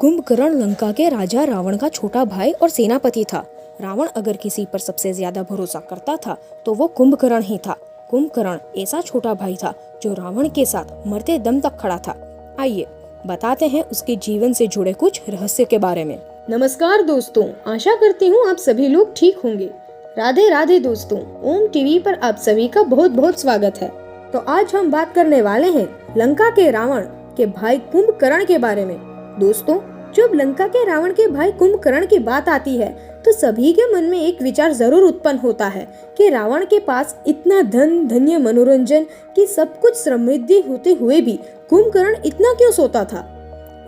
कुंभकर्ण लंका के राजा रावण का छोटा भाई और सेनापति था। रावण अगर किसी पर सबसे ज्यादा भरोसा करता था तो वो कुंभकर्ण ही था। कुंभकर्ण ऐसा छोटा भाई था जो रावण के साथ मरते दम तक खड़ा था। आइए बताते हैं उसके जीवन से जुड़े कुछ रहस्य के बारे में। नमस्कार दोस्तों, आशा करती हूँ आप सभी लोग ठीक होंगे। राधे राधे दोस्तों, ओम टीवी पर आप सभी का बहुत बहुत स्वागत है। तो आज हम बात करने वाले हैं लंका के रावण के भाई कुंभकर्ण के बारे में। दोस्तों, जब लंका के रावण के भाई कुंभकर्ण की बात आती है तो सभी के मन में एक विचार जरूर उत्पन्न होता है कि रावण के पास इतना धन, धन्य, मनोरंजन की सब कुछ समृद्धि होते हुए भी कुंभकर्ण इतना क्यों सोता था।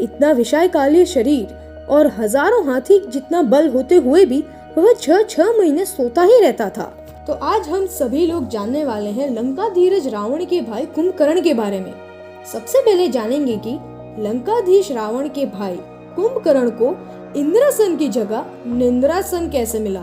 इतना विशालकाय शरीर और हजारों हाथी जितना बल होते हुए भी वह 6 महीने सोता ही रहता था। तो आज हम सभी लोग जानने वाले हैं लंकाधीश रावण के भाई कुंभकर्ण के बारे में। सबसे पहले जानेंगे कि लंकाधीश रावण के भाई कुंभकर्ण को इंद्रासन की जगह निंद्रासन कैसे मिला।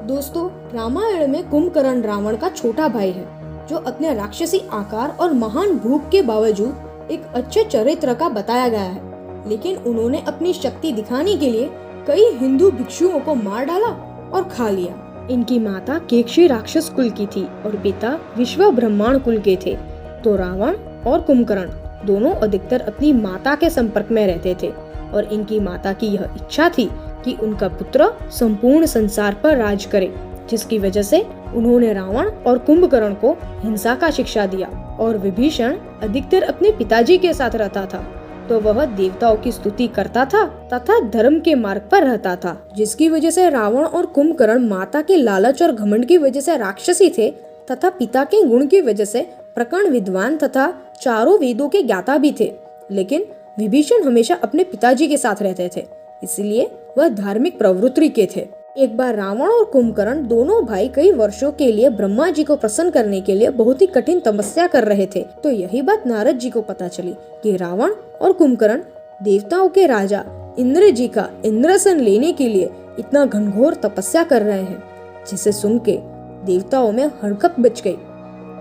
दोस्तों, रामायण में कुंभकर्ण रावण का छोटा भाई है जो अपने राक्षसी आकार और महान भूख के बावजूद एक अच्छे चरित्र का बताया गया है। लेकिन उन्होंने अपनी शक्ति दिखाने के लिए कई हिंदू भिक्षुओं को मार डाला और खा लिया। इनकी माता केकशी राक्षस कुल की थी और पिता विश्व ब्रह्मांड कुल के थे। तो रावण और कुंभकर्ण दोनों अधिकतर अपनी माता के संपर्क में रहते थे और इनकी माता की यह इच्छा थी कि उनका पुत्र संपूर्ण संसार पर राज करे, जिसकी वजह से उन्होंने रावण और कुंभकर्ण को हिंसा का शिक्षा दिया। और विभीषण अधिकतर अपने पिताजी के साथ रहता था, तो वह देवताओं की स्तुति करता था तथा धर्म के मार्ग पर रहता था, जिसकी वजह से रावण और कुंभकर्ण माता के लालच और घमंड की वजह से राक्षसी थे तथा पिता के गुण की वजह से प्रकरण विद्वान तथा चारों वेदों के ज्ञाता भी थे। लेकिन विभीषण हमेशा अपने पिताजी के साथ रहते थे, इसलिए वह धार्मिक प्रवृत्ति के थे। एक बार रावण और कुंभकर्ण दोनों भाई कई वर्षों के लिए ब्रह्मा जी को प्रसन्न करने के लिए बहुत ही कठिन तपस्या कर रहे थे। तो यही बात नारद जी को पता चली कि रावण और कुंभकर्ण देवताओं के राजा इंद्र जी का इंद्रासन लेने के लिए इतना घनघोर तपस्या कर रहे हैं, जिसे सुन के देवताओं में हड़कंप मच गई।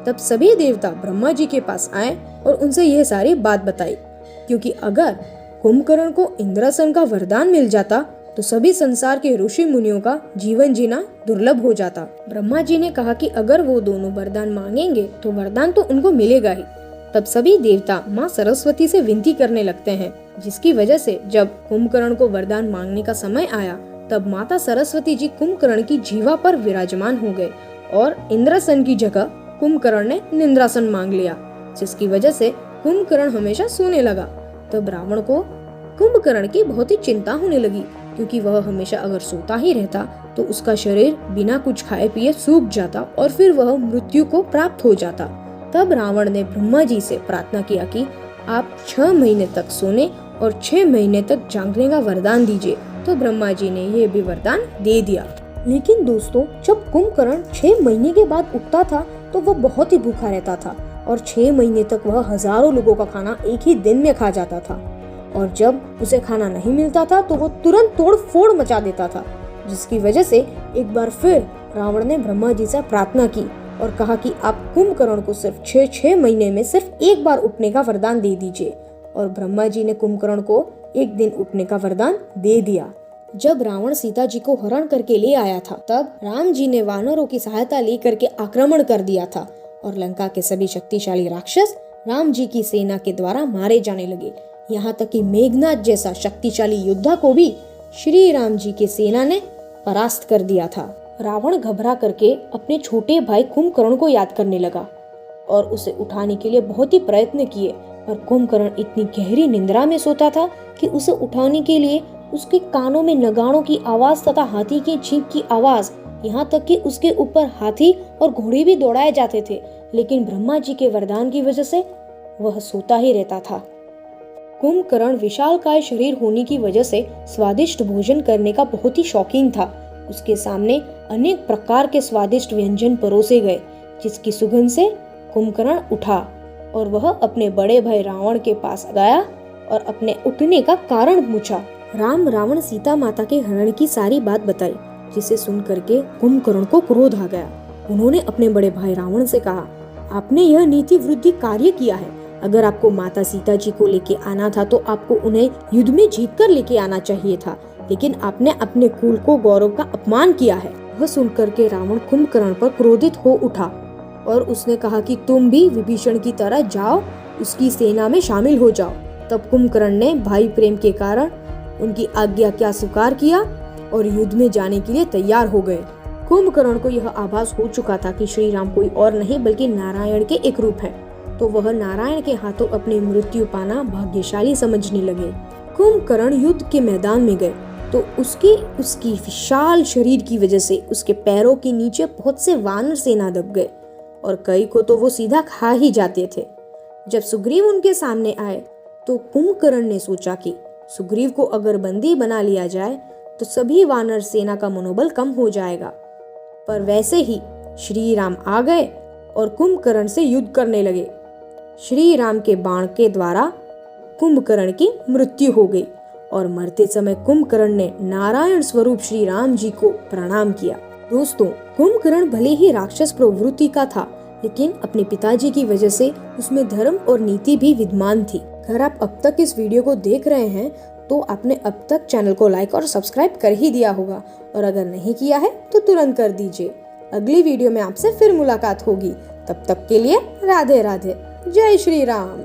तब सभी देवता ब्रह्मा जी के पास आए और उनसे यह सारी बात बताई, क्योंकि अगर कुंभकर्ण को इंद्रासन का वरदान मिल जाता तो सभी संसार के ऋषि मुनियों का जीवन जीना दुर्लभ हो जाता। ब्रह्मा जी ने कहा कि अगर वो दोनों वरदान मांगेंगे तो वरदान तो उनको मिलेगा ही। तब सभी देवता माँ सरस्वती से विनती करने लगते हैं, जिसकी वजह से जब कुंभकर्ण को वरदान मांगने का समय आया तब माता सरस्वती जी कुंभकर्ण की जीवा पर विराजमान हो गए और इंद्रासन की जगह कुंभकर्ण ने निंद्रासन मांग लिया, जिसकी वजह से कुंभकर्ण हमेशा सोने लगा। तब रावण को कुंभकर्ण की बहुत ही चिंता होने लगी, क्योंकि वह हमेशा अगर सोता ही रहता तो उसका शरीर बिना कुछ खाए पिए सूख जाता और फिर वह मृत्यु को प्राप्त हो जाता। तब रावण ने ब्रह्मा जी से प्रार्थना किया कि आप 6 महीने तक सोने और 6 महीने तक जागने का वरदान दीजिए। तो ब्रह्मा जी ने यह भी वरदान दे दिया। लेकिन दोस्तों, जब कुंभकर्ण 6 महीने के बाद उठता था तो वह बहुत ही भूखा रहता था और 6 महीने तक वह हजारों लोगों का खाना एक ही दिन में खा जाता था। और जब उसे खाना नहीं मिलता था तो वो तुरंत तोड़ फोड़ मचा देता था, जिसकी वजह से एक बार फिर रावण ने ब्रह्मा जी से प्रार्थना की और कहा कि आप कुंभकर्ण को सिर्फ 6 महीने में सिर्फ एक बार उठने का वरदान दे दीजिए। और ब्रह्मा जी ने कुंभकर्ण को एक दिन उठने का वरदान दे दिया। जब रावण सीता जी को हरण करके ले आया था तब राम जी ने वानरों की सहायता लेकर के आक्रमण कर दिया था और लंका के सभी शक्तिशाली राक्षस राम जी की सेना के द्वारा मारे जाने लगे। यहाँ तक कि मेघनाद जैसा शक्तिशाली योद्धा को भी श्री राम जी की सेना ने परास्त कर दिया था। रावण घबरा करके अपने छोटे भाई कुंभकर्ण को याद करने लगा और उसे उठाने के लिए बहुत ही प्रयत्न किए, पर कुंभकर्ण इतनी गहरी निंद्रा में सोता था कि उसे उठाने के लिए उसके कानों में नगाड़ों की आवाज तथा हाथी की छींक की आवाज, यहाँ तक कि उसके ऊपर हाथी और घोड़े भी दौड़ाए जाते थे। लेकिन ब्रह्मा जी के वरदान की वजह से वह सोता ही रहता था। कुंभकर्ण विशालकाय शरीर होने की वजह से स्वादिष्ट भोजन करने का बहुत ही शौकीन था। उसके सामने अनेक प्रकार के स्वादिष्ट व्यंजन परोसे गए, जिसकी सुगंध से कुंभकर्ण उठा और वह अपने बड़े भाई रावण के पास गया और अपने उठने का कारण पूछा। राम रावण सीता माता के हरण की सारी बात बताई, जिसे सुन करके कुंभकर्ण को क्रोध आ गया। उन्होंने अपने बड़े भाई रावण से कहा, आपने यह नीति विरुद्ध कार्य किया है। अगर आपको माता सीता जी को लेके आना था तो आपको उन्हें युद्ध में जीत कर लेके आना चाहिए था, लेकिन आपने अपने कुल को गौरव का अपमान किया है। वह सुनकर के रावण कुंभकर्ण पर क्रोधित हो उठा और उसने कहा कि तुम भी विभीषण की तरह जाओ, उसकी सेना में शामिल हो जाओ। तब कुंभकर्ण ने भाई प्रेम के कारण उनकी आज्ञा क्या स्वीकार किया और युद्ध में जाने के लिए तैयार हो गए। कुंभकर्ण को यह आभास हो चुका था कि श्री राम कोई और नहीं बल्कि नारायण के एक रूप है, तो वह नारायण के हाथों अपनी मृत्यु पाना भाग्यशाली समझने लगे। कुंभकर्ण युद्ध के मैदान में गए तो उसकी विशाल शरीर की वजह से उसके पैरों के नीचे बहुत से वानर सेना दब गए और कई को तो वो सीधा खा ही जाते थे। जब सुग्रीव उनके सामने आए तो कुंभकर्ण ने सोचा कि सुग्रीव को अगर बंदी बना लिया जाए तो सभी वानर सेना का मनोबल कम हो जाएगा। पर वैसे ही श्री राम आ गए और कुंभकर्ण से युद्ध करने लगे। श्री राम के बाण के द्वारा कुंभकर्ण की मृत्यु हो गई और मरते समय कुंभकर्ण ने नारायण स्वरूप श्री राम जी को प्रणाम किया। दोस्तों, कुंभकर्ण भले ही राक्षस प्रवृत्ति का था, लेकिन अपने पिताजी की वजह से उसमें धर्म और नीति भी विद्यमान थी। अगर आप अब तक इस वीडियो को देख रहे हैं तो आपने अब तक चैनल को लाइक और सब्सक्राइब कर ही दिया होगा, और अगर नहीं किया है तो तुरंत कर दीजिए। अगली वीडियो में आपसे फिर मुलाकात होगी। तब तक के लिए राधे राधे। जय श्री राम।